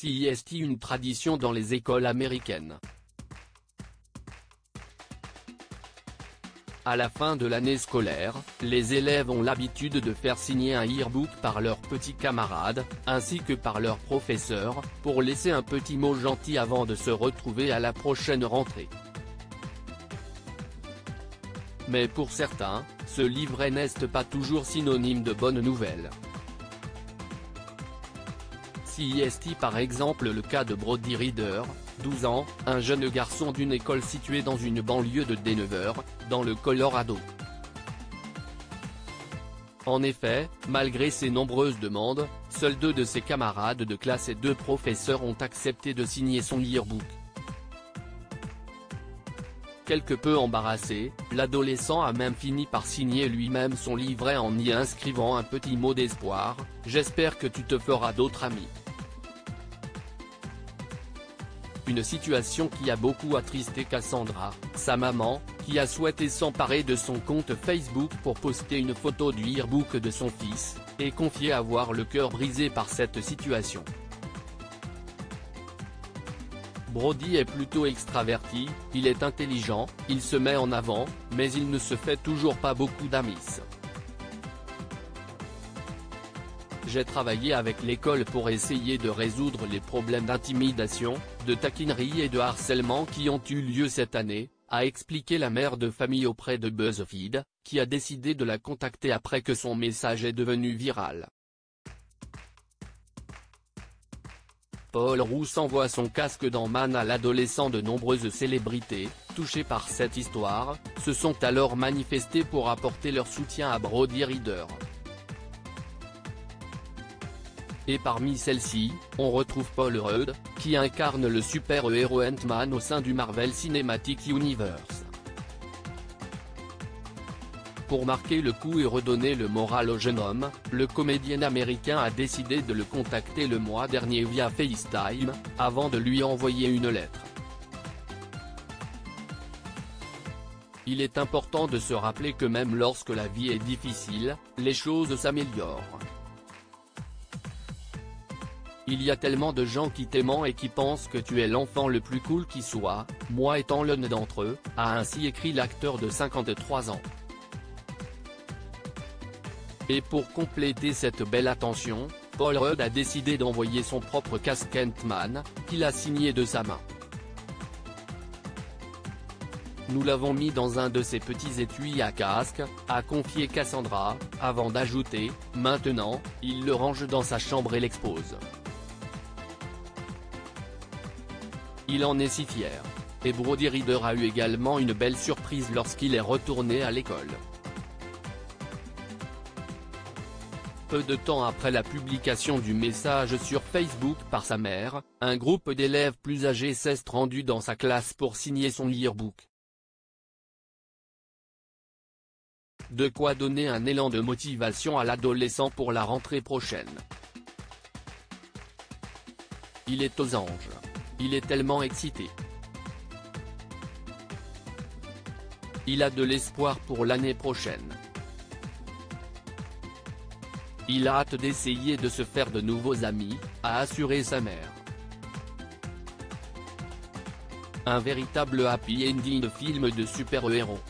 CIST, une tradition dans les écoles américaines. À la fin de l'année scolaire, les élèves ont l'habitude de faire signer un yearbook par leurs petits camarades, ainsi que par leurs professeurs, pour laisser un petit mot gentil avant de se retrouver à la prochaine rentrée. Mais pour certains, ce livret n'est pas toujours synonyme de bonnes nouvelles. CIST, par exemple le cas de Brody Reader, 12 ans, un jeune garçon d'une école située dans une banlieue de Denver, dans le Colorado. En effet, malgré ses nombreuses demandes, seuls 2 de ses camarades de classe et 2 professeurs ont accepté de signer son yearbook. Quelque peu embarrassé, l'adolescent a même fini par signer lui-même son livret en y inscrivant un petit mot d'espoir: « J'espère que tu te feras d'autres amis ». Une situation qui a beaucoup attristé Cassandra, sa maman, qui a souhaité s'emparer de son compte Facebook pour poster une photo du yearbook de son fils, et confier avoir le cœur brisé par cette situation. Brody est plutôt extraverti, il est intelligent, il se met en avant, mais il ne se fait toujours pas beaucoup d'amis. J'ai travaillé avec l'école pour essayer de résoudre les problèmes d'intimidation, de taquinerie et de harcèlement qui ont eu lieu cette année, a expliqué la mère de famille auprès de BuzzFeed, qui a décidé de la contacter après que son message est devenu viral. Paul Rousse envoie son casque dans Man à l'adolescent. De nombreuses célébrités, touchées par cette histoire, se sont alors manifestées pour apporter leur soutien à Brody Reader. Et parmi celles-ci, on retrouve Paul Rudd, qui incarne le super-héros Ant-Man au sein du Marvel Cinematic Universe. Pour marquer le coup et redonner le moral au jeune homme, le comédien américain a décidé de le contacter le mois dernier via FaceTime, avant de lui envoyer une lettre. Il est important de se rappeler que même lorsque la vie est difficile, les choses s'améliorent. Il y a tellement de gens qui t'aiment et qui pensent que tu es l'enfant le plus cool qui soit, moi étant l'un d'entre eux, a ainsi écrit l'acteur de 53 ans. Et pour compléter cette belle attention, Paul Rudd a décidé d'envoyer son propre casque Ant-Man, qu'il a signé de sa main. Nous l'avons mis dans un de ces petits étuis à casque, a confié Cassandra, avant d'ajouter, maintenant, il le range dans sa chambre et l'expose. Il en est si fier. Et Brody Reader a eu également une belle surprise lorsqu'il est retourné à l'école. Peu de temps après la publication du message sur Facebook par sa mère, un groupe d'élèves plus âgés s'est rendu dans sa classe pour signer son yearbook. De quoi donner un élan de motivation à l'adolescent pour la rentrée prochaine. Il est aux anges. Il est tellement excité. Il a de l'espoir pour l'année prochaine. Il a hâte d'essayer de se faire de nouveaux amis, a assuré sa mère. Un véritable happy ending de film de super-héros.